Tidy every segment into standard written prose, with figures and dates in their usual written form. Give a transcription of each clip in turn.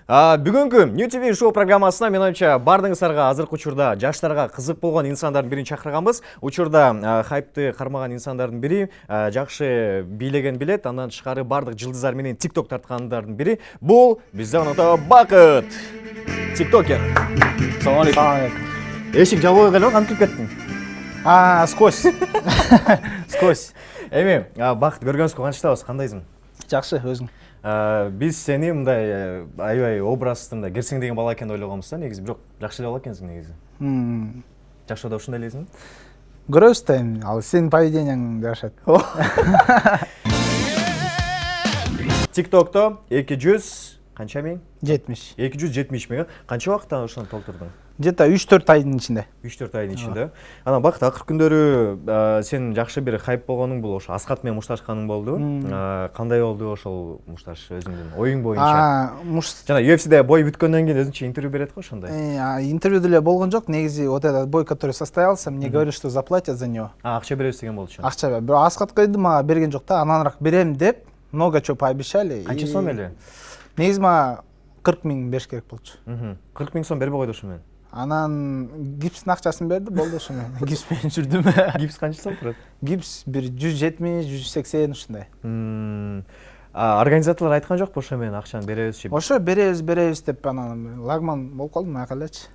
Бүгүнкү New TV шоу программасына мен ойымча бардыңыздарга азыркы учурда жаштарга кызык болгон инсандардын бирин чакырганбыз. Учурда хайпты кармаган инсандардын бири, жакшы бийлеген билет, андан тышкары бардык жылдыздар менен TikTok тарткандардын бири. Бул бизде оното Бакыт. TikToker. Салам алейкум. Эшик жабылбай калып, кантип кеттиң? Сквозь. Сквозь. Эми, Бакыт көргөнүбүзгө кантиптабыз, кандайсың? Жакшы, өзүң. Биз сени мындай аябай образды мындай керсең деген бала экен деп ойлогонбуз да, негизи, бирок жакшы эле бала экенсиң негизи. Жакшы да ушундай элесиң? Көрөбүз да эми, ал сенин поведенияң жашат. TikTok'то 200 канча миң? 70. 270 миң. Канча убакытта ошону толтурдуң? Где-то 3-4 айдын ичинде. 3-4 айдын ичинде. Анан Бакыт, акыркы күндөрү сен жакшы бир хайп болгонуң бул ошо Аскат менен мушташканың болду. Кандай болду ошол мушташ өзүңдүн оюң боюнча? Жана UFC'де бой бүткөндөн кийин өзүнчө интервью берет го ошондой. Интервью деле болгон жок. Негизи вот этот бой, который состоялся, мне говорили, что заплатят за него. Акча беребиз деген болчу. Акча бер. Бирок Аскатка эди мага берген жок да, ананыраак берем деп, много чего пообещали. Канча сом эле? Негизи мага 40 миң бериш керек болчу. 40 миң сом бербей койду ушу менен. Анан гипстин акчасын берди, болду ушу менен. Гипс менен жүрдүм. Гипс канча сом турат? Гипс бир 170-180 ушундай. Организаторлор айткан жокпу ошо менен акчаны беребизчи? Ошо беребиз деп анан лагман болуп калдым айкалачы.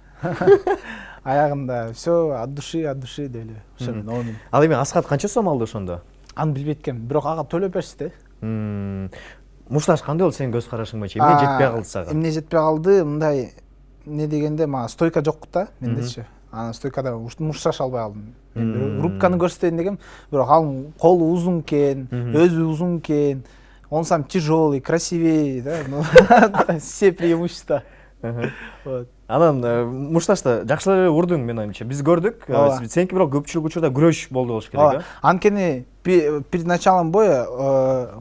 Аягында все от души деп эле. Ошо менен. Ал эми Аскат канча сом алды ошондо? Аны билбейт экенмин, бирок ага төлөп беришти. Мушташ кандай болду сенин көз карашың боюнча? Эмне жетпей калды сага? Эмне жетпей калды? Мындай не дегенде мага стойка жок да, мендечи. Анан стойкада мушташ албай калдым. Мен рубканы көрсөтөйүн дегем, бирок ал колу узун экен, өзү узун экен. Он сам тяжелый, красивее, да? Все преимущества. Вот. Анан мушташта жакшы эле урдуң мен оюмча. Биз көрдүк. Сеники бирок көпчүлүк учурда күрөш болду болуш керек, а? Анткени перед началом боя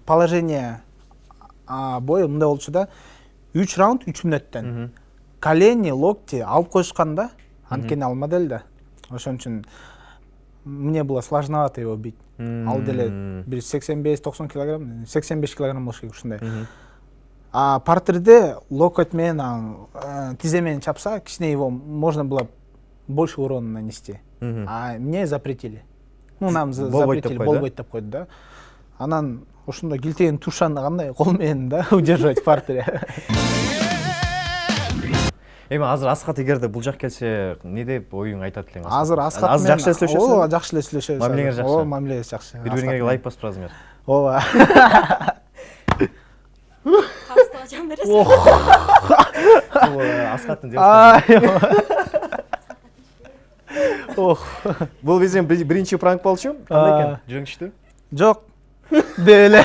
положение боя мындай болчу да. 3 раунд 3 мүнөттөн. Колени, локти алып коюшкан да. Анткени ал модель да. Ошон үчүн мне было сложновато его бить. Ал деле бир 85-90 килограмм, 85 килограмм болуш керек ушундай. Партерде локоть менен тизе менен чапса, кичине его можно было больше урона нанести. А мне запретили. Ну, нам запретили, болбойт деп койду да. Анан ошондой килтеген тушаны кандай кол менен да удерживать в партере. Эми азыр Аскат эгерде бул жак келсе, эмне деп оюң айтат элең? Азыр Аскат менен жакшы эле сүйлөшөсүз? Ооба, жакшы эле сүйлөшөбүз. Мамилеңер жакшы. Ооба, мамилеңер жакшы. Бири-бириңерге лайк басып турасыңар. Ооба. Кастыга жан бересиз. Аскаттын девушкасы. Ох. Бул биздин биринчи пранк болчу. Кандай экен? Жөңүштү? Жок. Деп эле.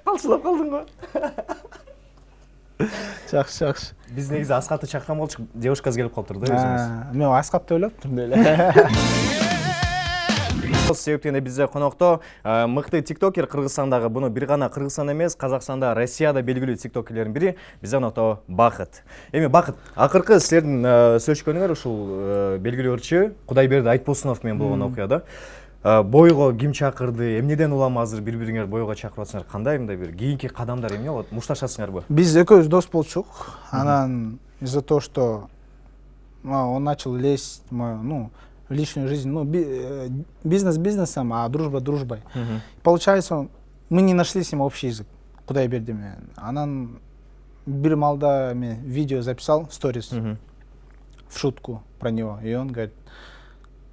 Калчылап калдың го. Жакшы. Биз негизи Аскатты чакырган болчук, девушкасы келип калыптыр да өзүбүз. Мен Аскатты ойлоптум деп эле. Сол себептен бизде конокто мыкты тиктокер Кыргызстандагы, буну бир гана Кыргызстанда эмес, Казакстанда, Россияда белгилүү тиктокерлердин бири, бизде конокто Бакыт. Эми Бакыт, акыркы силердин сүйлөшкөнүңөр ушул белгилүү ырчы Кудайберди Айтбосунов менен болгон окуя да. Бойго ким чакырды, эмнеден улам азыр бири-бириңер бойго чакырып атсыңар, кандай мындай бир кийинки кадамдар эмне болот? Мушташасыңарбы? Биз экөөбүз дос болчук. Анан из-за того, что он начал лезть в мою, личную жизнь, бизнес бизнесом, а дружба дружбой. Получается, мы не нашли с ним общий язык. Кудайберди менен. Анан бир маалда мен видео записал, сторис, в шутку про него. И он говорит,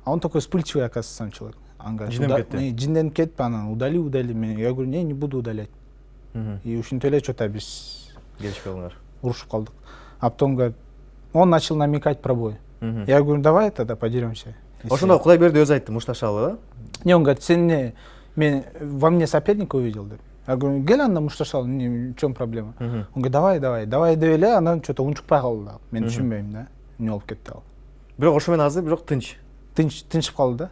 а он такой вспыльчивый, оказывается, сам человек. Он говорит, жинденип кетпи, анан удали. Я говорю, не буду удалять. И ушинтип эле что-то биз келишип калдыңар. Урушуп калдык. А потом говорит, он начал намекать про бой. Я говорю, давай тогда подеремся. Ошондо Кудайберди өзү айтты, мушташалы, да? Не, он говорит, мен во мне соперника увидел, да. Я говорю, гел анда мушташалы, в чем проблема? Он говорит, давай деп эле, анан что-то унчукпай калды. Мен түшүнбөйм да. Эмне болуп кетти ал. Бирок ошо менен азыр бирок тынчып калды да.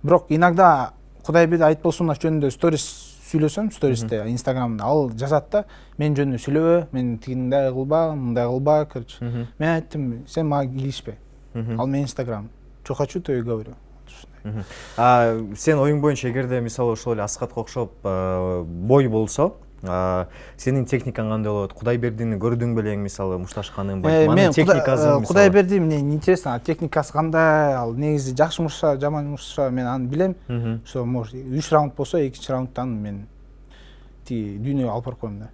Бирок иногда Кудайберди Айтбосунов жөнүндө сторис сүйлөсөм, стористе, инстаграмда, ал жазат да, мен жөнүндө сүйлөбө, мен тигиндей кылба, мындай кылба, короче. Мен айттым, сен мага кийлишпе. Ал мен инстаграм. Что хочу, то и говорю. Сен оюң боюнча эгерде мисалы ошол эле Аскатка окшоп бой болсо, сенин техникаң кандай болот? Кудайбердини көрдүң белең мисалы мушташканын, Мен техникасын Кудайберди мне интересно, техникасы кандай, ал негизи жакшы мушта, жаман мушта мен аны билем. Что может 3 раунд болсо, 2 раундтан мен тиги дүйнөгө алып барып коем да.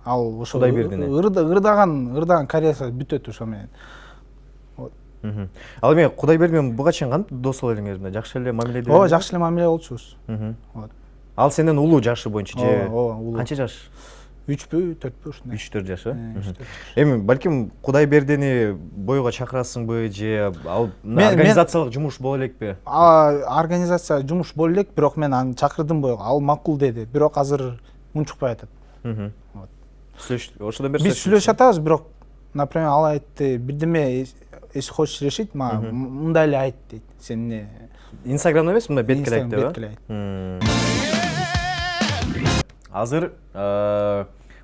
Ал ошо ырдаган карьерасы бүтөт ошо менен. Ал эми Кудайберди менен буга чейин кантип дос боло элеңер мындай жакшы эле мамиледе? Ооба, жакшы эле мамиле болчубуз. Ал сенден улуу жашы боюнча же? Ооба, улуу. Канча жаш? 3пү, 4пү ушундай. 3-4 жаш, Эми балким Кудайбердини бойго чакырасыңбы же ал организациялык жумуш боло элекпи? Организация жумуш боло элек, бирок мен аны чакырдым бойго. Ал макул деди, бирок азыр унчукпай атат. Ошодон бери Биз сүйлөшүп атабыз, бирок, например, ал айтты, бирдеме если хочешь решить, мындай эле айт дейт. Сен эмне? Инстаграмда эмес, мындай беткеле айтты, Беткеле айт. Азыр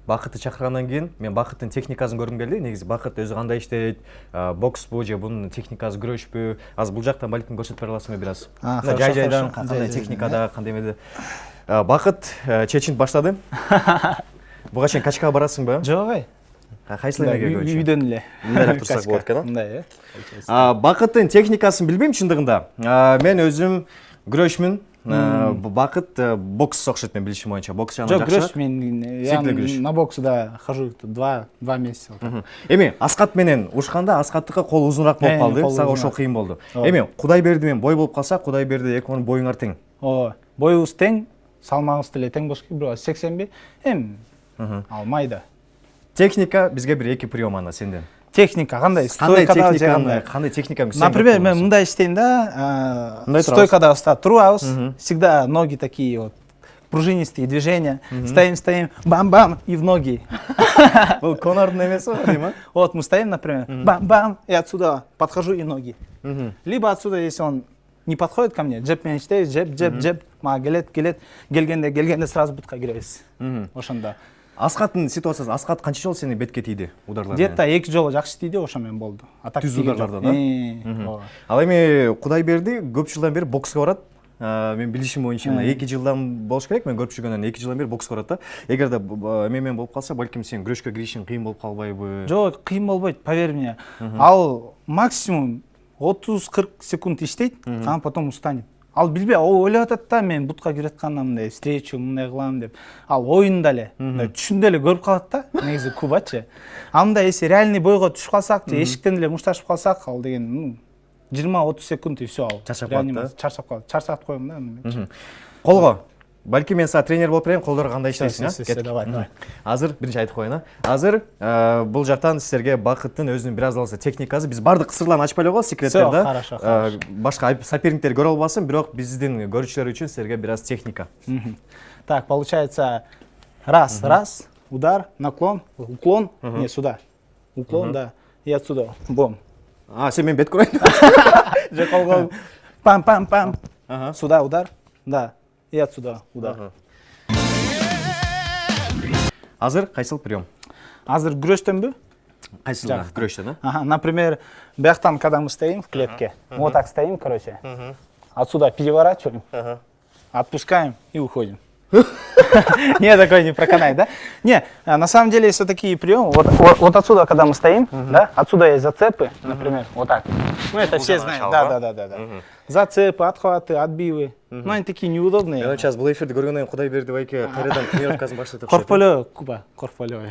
Бакытты чакыргандан кийин мен Бакыттын техникасын көргүм келди. Негизи Бакыт өзү кандай иштейт, бокспу же бунун техникасы күрөшпү? Азыр бул жактан балким көрсөтүп бере аласыңбы бир аз? Жай-жайдан кандай техникада, кандай эмеде? Бакыт чечинтип баштады. Буга чейин качкага барасыңбы? Жок, Кайсыл эмеге көчү? Үйдөн эле. Мындай турсак болот экен, Мындай, Бакыттын техникасын билбейм чындыгында. Мен өзүм күрөшмүн. Бакыт бокс окшойт мен билишим боюнча. Бокс жана жакшы. Жок, күрөш мен на бокс да хожу 2 месяца. Эми Аскат менен ушканда Аскаттыкы кол узунураак болуп калды. Сага ошол кыйын болду. Эми Кудайберди менен бой болуп калса, Кудайберди экөөнүн боюңар тең. Ооба. Боюбуз тең, салмагыбыз деле тең болуш керек, бирок 80 эми алмайда. Техника бизге бир 2 прием ана сенден. Техника кандай? Кандай техниканы Например, мен мындай иштейм да, стойкада турабыз, всегда ноги такие вот пружинистые движения, стоим, бам-бам и в ноги. Бул Конордун эмеси го дейм, Вот мы стоим, например, бам-бам, и отсюда подхожу и ноги. Либо отсюда, если он не подходит ко мне, джеб мен иштейбиз, джеб, мага келгенде сразу бутка киребиз. Ошондо. Аскаттын ситуациясы, Аскат канча жолу сени бетке тийди ударлардан? Где-то 2 жолу жакшы тийди, ошо менен болду. Атак түз ударлардан, Ал эми Кудайберди көп жылдан бери бокска барат. Мен билишим боюнча 2 жылдан болуш керек, мен көрүп жүргөндөн 2 жылдан бери бокска барат да. Эгерде эме болуп калса, балким сен күрөшкө киришиң кыйын болуп калбайбы? Жок, кыйын болбойт, поверь мне. Ал максимум 30-40 секунд иштейт, а потом устанет. Ал билбей, ойлоп атат да, мен бутка кирип атканда мындай встречу мындай кылам деп. Ал оюнда эле, түшүндө эле көрүп калат да, негизи кубачы. Анда если реальный бойго түшүп калсак, же эшиктен эле мушташып калсак, ал деген 20-30 секунд и всё ал. Чарчап калат да. Чарчап калат. Чарчатып коем да. Колго. Балки мен сага тренер болуп берейин, колдору кандай иштейсиң, Кеттик. Давай. Азыр биринчи айтып коеюн, Азыр бул жактан силерге Бакыттын өзүнүн бир аз алса техникасы, биз бардык сырларын ачпай эле коебуз, секреттерди. Хорошо. Башка соперниктер көрө албасын, бирок биздин көрүүчүлөр үчүн силерге бир аз техника. Так, получается раз, удар, наклон, уклон, не сюда. Уклон, да. И отсюда. Бом. Сен мен бет көрөйүн. Же колго пам-пам-пам. Сюда удар. Да. И отсюда удар. Азыр кайсыл прием? Азыр күрөштөнбү? Кайсыл күрөштөн, Например, бияктан когда мы стоим в клетке, вот так стоим, короче. Отсюда переворачиваем, отпускаем и уходим. Не, такой не проканай, да? Не, на самом деле есть вот такие приемы. Вот отсюда, когда мы стоим, да, отсюда есть зацепы, например, вот так. Ну, это все знают. Да. Зацепы, отхваты, отбивы. Ну, они такие неудобные. Я сейчас был эфирде көргөндөн Кудайберди байке кайрадан тренировкасын баштап. Корполё, Куба, корполё.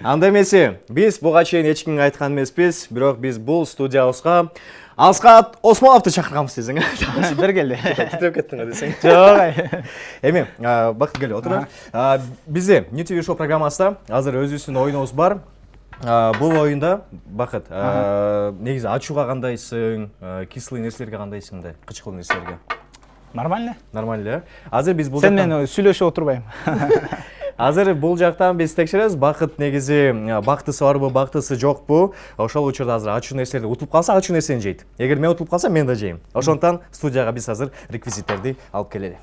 Анда эмеси, биз буга чейин эч кимге айткан эмеспиз, бирок биз бул студиябызга Аскат Осмоновду чакырганбыз десең. Бергеле. Титиреп кеттиң десең. Жок. Эми, Бакыт келе отур. Бизде New TV Show программасында азыр өзүбүздүн оюнубуз бар. Бул оюнда Бакыт, негизи ачууга кандайсың, кислый нерселерге кандайсың да, кычкыл нерселерге? Нормально? Нормально, Азыр биз бул Сен менен сүйлөшүп отурбайм. Азыр бул жактан биз текшеребиз, Бакыт негизи бактысы барбы, бактысы жокпу? Ошол учурда азыр ачуу нерселерди утуп калса, ачуу нерсени жейт. Эгер мен утуп калсам, мен да жейм. Ошондуктан студияга биз азыр реквизиттерди алып келели.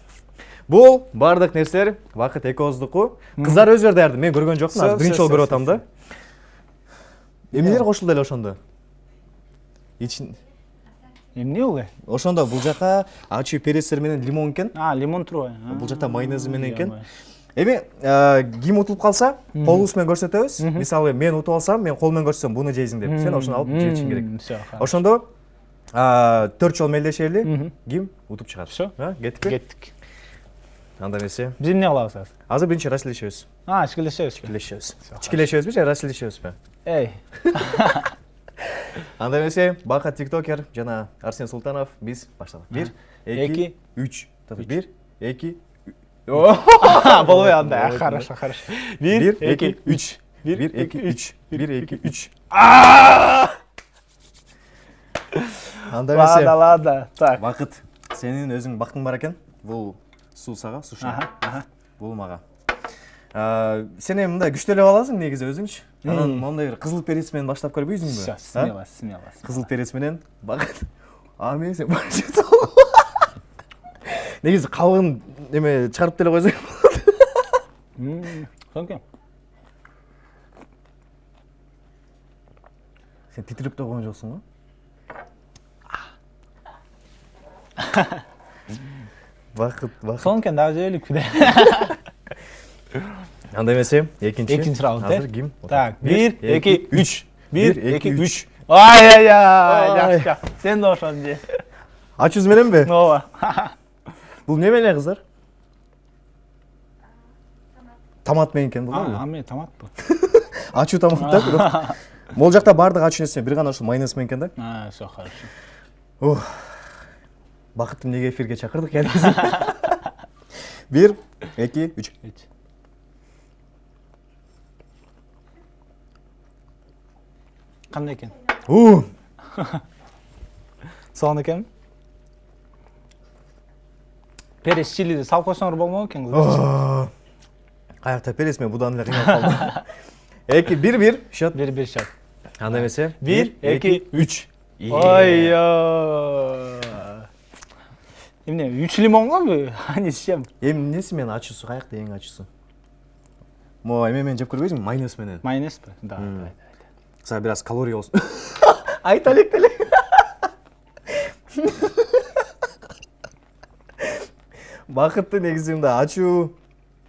Бул бардык нерселер Бакыт экөөбүздүкү. Кыздар өздөрү даярды, мен көргөн жокмун, азыр биринчи жолу көрүп атам да. Эмнелер кошулду эле ошондо? Эмне бул? Ошондо бул жака ачуу перестер менен лимон экен. Лимон туруп. Бул жакта майонез менен экен. Эми ким утулуп калса, колубуз менен көрсөтөбүз. Мисалы мен утуп алсам, мен кол менен көрсөтсөм, буну жейсиң деп. Сен ошону алып жешиң керек. Ошондо 4 жолу мелдешели. Ким утуп чыгат? Всё. Кеттикпи? Кеттик. Анда эмесе. Биз эмне кылабыз азыр? Азыр биринчи расилдешебиз. Ичкилешебиз. Ичкилешебизби же расилдешебизби? Эй. Анда эмесе, Бакыт тиктокер жана Арсен Султанов биз баштадык. 1 2 3. 1 2 Болбой анда. Хорошо. 1 2 3. 1 2 3. 1 2 3. Анда эмесе. Ладно. Так. Бакыт, сенин өзүң бактың бар экен. Бул суусага, сушага. Бул мага. Сен эми мындай күчтөлөп аласың негизи өзүңчү. Анан мондай бир кызыл перец менен баштап көрбөйсүңбү? Смело. Кызыл перец менен Бакыт. Мен сен башчы. Негизи калгын эме чыгарып деле койсоң. Сонке. Сен титирип да койгон жоксуң го? Бакыт. Сонкен дагы жөйлүк. Анда эмесе, экинчи раунд. Азыр ким? Так, 1 2 3. 1 2 3. Жакшы. Сен да ошону же. Ачуз мененби? Ооба. Бул неме эле кыздар? Томат менен экен бул. Аме томат бул. Ачуу томат да, бирок. Могул жакта баардык ачуу нерсе, бир гана ушул майонез менен экен да. Всё хорошо. Бакытты эмнеге эфирге чакырдык экен? 1 2 3. Кандай экен? Соон экен? Перес чилиди салып койсоңор болмок экен. Каякта перес мен будан эле кыйналып калдым. 1-1 счет. 1-1 счет. Анда эмесе? 1 2 3. Эмне 3 лимонго бу? Анисем. Эмнеси менен ачуусу, каякта эң ачуусу? Мо эме менен жеп көрбөйсүңбү? Майонез менен. Майонезби? Да. Сага бир аз калория болсун. Айта элек деле. Бакытты негизи мында ачуу,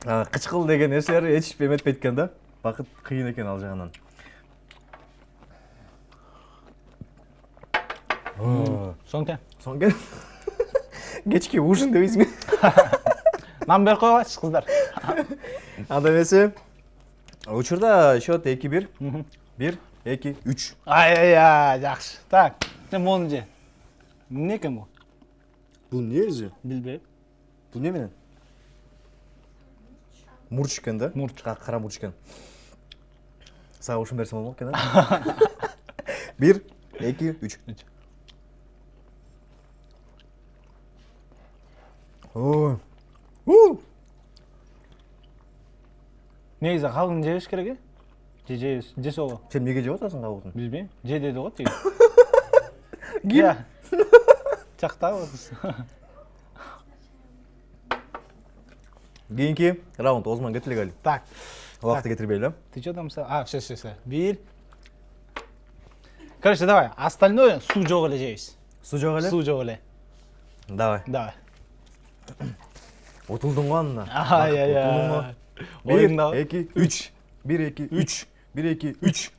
кычкыл деген нерселер эч эметпейт экен да. Бакыт кыйын экен ал жагынан. Сонке. Кечки ужин дебейсиңби? Нан берип койгулачы кыздар. Анда эмесе, учурда счет 2-1. 1 2 3. Жакшы. Так, сен мону же. Эмне экен бул? Бул эмне өзү? Билбейм. Бул эмне менен? Мурч экен да? Мурч. Кара мурч экен. Сага ушун берсем болмок экен да? 1 2 3. Негизи калгын жебеш керек э? Же соло. Сен эмнеге жеп атасың кабыгын? Билбейм. Же деди го тиги. Ким? Чактабыз. Кийинки раунд Озман кетиле кали. Так. Убакытты кетирбейли. Ты что там? Все. 1. Короче, давай. Остальное суу жок эле жейбиз. Суу жок эле? Суу жок эле. Давай. Утулдуң го анда. Утулдуң го. 1 2 3. 1 2 3. 1 2 3.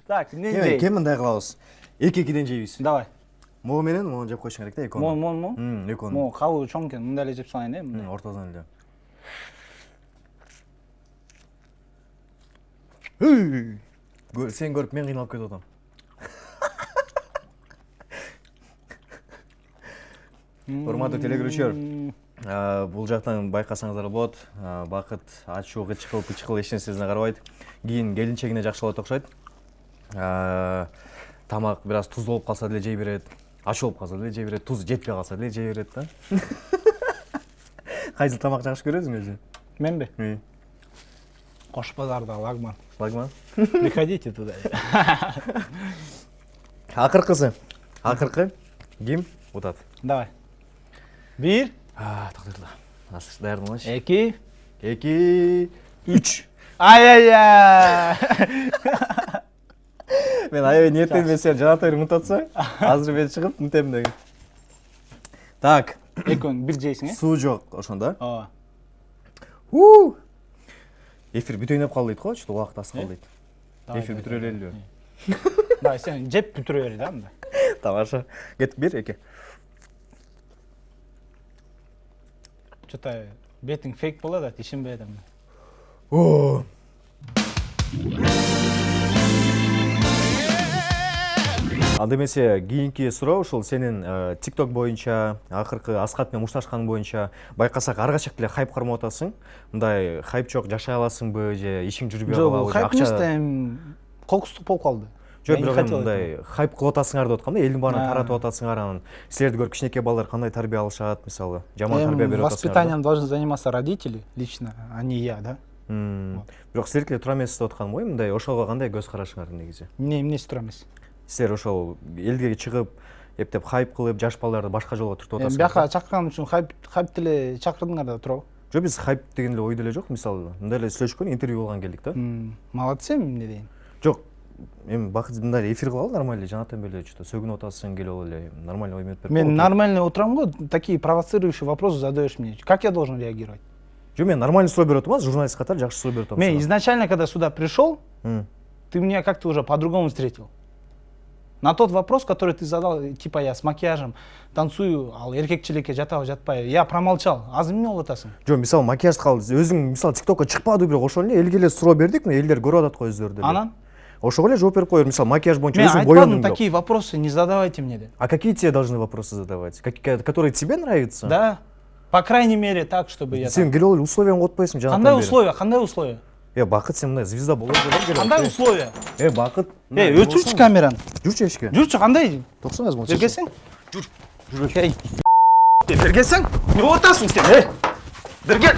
Так, эмне жейбиз? Кем мындай кылабыз? 2-2ден жейбиз. Давай. Могу менен мону жеп койушуң керек да, экөөнү. Мон. Экөөнү. Мо кабы чоң экен, мындай эле жеп салайын э, мындай. Ортодон эле. Сен көрүп мен кыйналып кетип атам. Урматтуу телекөрүүчүлөр, бул жактан байкасаңыздар болот. Бакыт ачуу, кычкыл эч нерсесине карабайт. Кийин келинчегине жакшы болот окшойт. Тамак бир аз туз болуп калса деле жей берет. Ачуу болуп калса деле жей берет. Туз жетпей калса деле жей берет да. Кайсы тамак жакшы көрөсүң өзү? Менби? Кош базарда лагман. Лагман? Приходите туда. Акыркысы ким утат? Давай. 1 Тагдырда. Даярдыңбы? 2 2 3. Ай-яй-яй. Мен аябай ниеттенбей сен жанатыр ұмыт атсаң, азыр мен шығып ұмытем деген. Так, Экөөң бир жейсиң, суу жок ошондо. Ооба. Эфир бүтөйнөп калды дейт го, что убакыт аз калды дейт. Эфир бүтүрө элелби? Давай сен жеп бүтүрө бер да анда. Тамаша. Кетип бер эке. Что-то бетиң фейк болот да, ишенбей атам. О. Анда эмесе кийинки суроо ушул сенин TikTok боюнча, акыркы Аскат менен мушташкан боюнча байкасак ар качак деле хайп кармап атасың. Мындай хайп жок, жашай аласыңбы же ишиң жүрбөй калабы? Жок, хайп эмес да, эми кокустук болуп калды. Жок, бирок мындай хайп кылып атасыңар деп атканда, элдин баарына таратып атасыңар, анан силерди көрүп кичинекей балдар кандай тарбия алышат, мисалы, жаман тарбия берип атасыңар. Воспитанием должны заниматься родители лично, а не я, да? Бирок силердики эле тура эмес деп атканым ой, мындай ошого кандай көз карашыңар негизи? Эмнеси тура эмес? Силер ошол элге чыгып, эптеп хайп кылып, жаш балдарды башка жолго түртүп атасыңар. Бияка чакырган үчүн хайп деле чакырдыңар да туурабы? Жок, биз хайп деген эле ой деле жок, мисалы, мындай эле сүйлөшкөн, интервью болгон келдик да. Молодцы, эмне дейин. Жок, эми бакыт мындай эфир кылалы нормально, жанатан бери что-то сөгүнүп атасың, келип эле нормально ой менеп берип. Мен нормально отурам го, такие провоцирующие вопросы задаешь мне. Как я должен реагировать? Жок, мен нормально суроо берип атам, журналист катары жакшы суроо берип атам. Мен изначально, когда сюда пришел, ты меня как-то уже по-другому встретил. На тот вопрос, который ты задал, типа я с макияжем танцую, ал эркекчиликке жатабы жатпайбы, я промолчал. Азыр эмне болуп атасың? Жок, мисалы макияж кылып, өзүң мисалы TikTokко чыкпады бирок ошол эле элге эле суроо бердик, мына элдер көрүп атат го өздөрү деле. Анан? Ошого эле жооп берип коер, мисалы макияж боюнча Мен өзүң айтпадым, боёндуң деп. такие вопросы не задавайте мне, деп. А какие тебе должны вопросы задавать? Которые тебе нравятся? Да. По крайней мере, так, чтобы я... Сен келип эле условияң коюп атпайсың жанатан Кандай бери. условия? Кандай условия? Бакыт, сен мындай звезда болот деп Кандай условия? Бакыт. Өчүрчү камераны. Жүрчү эшикке. Жүрчү, кандай? Токсон азмын. Бергенсиң? Жүр. Бергенсиң? Не болуп атасың сен? Берген.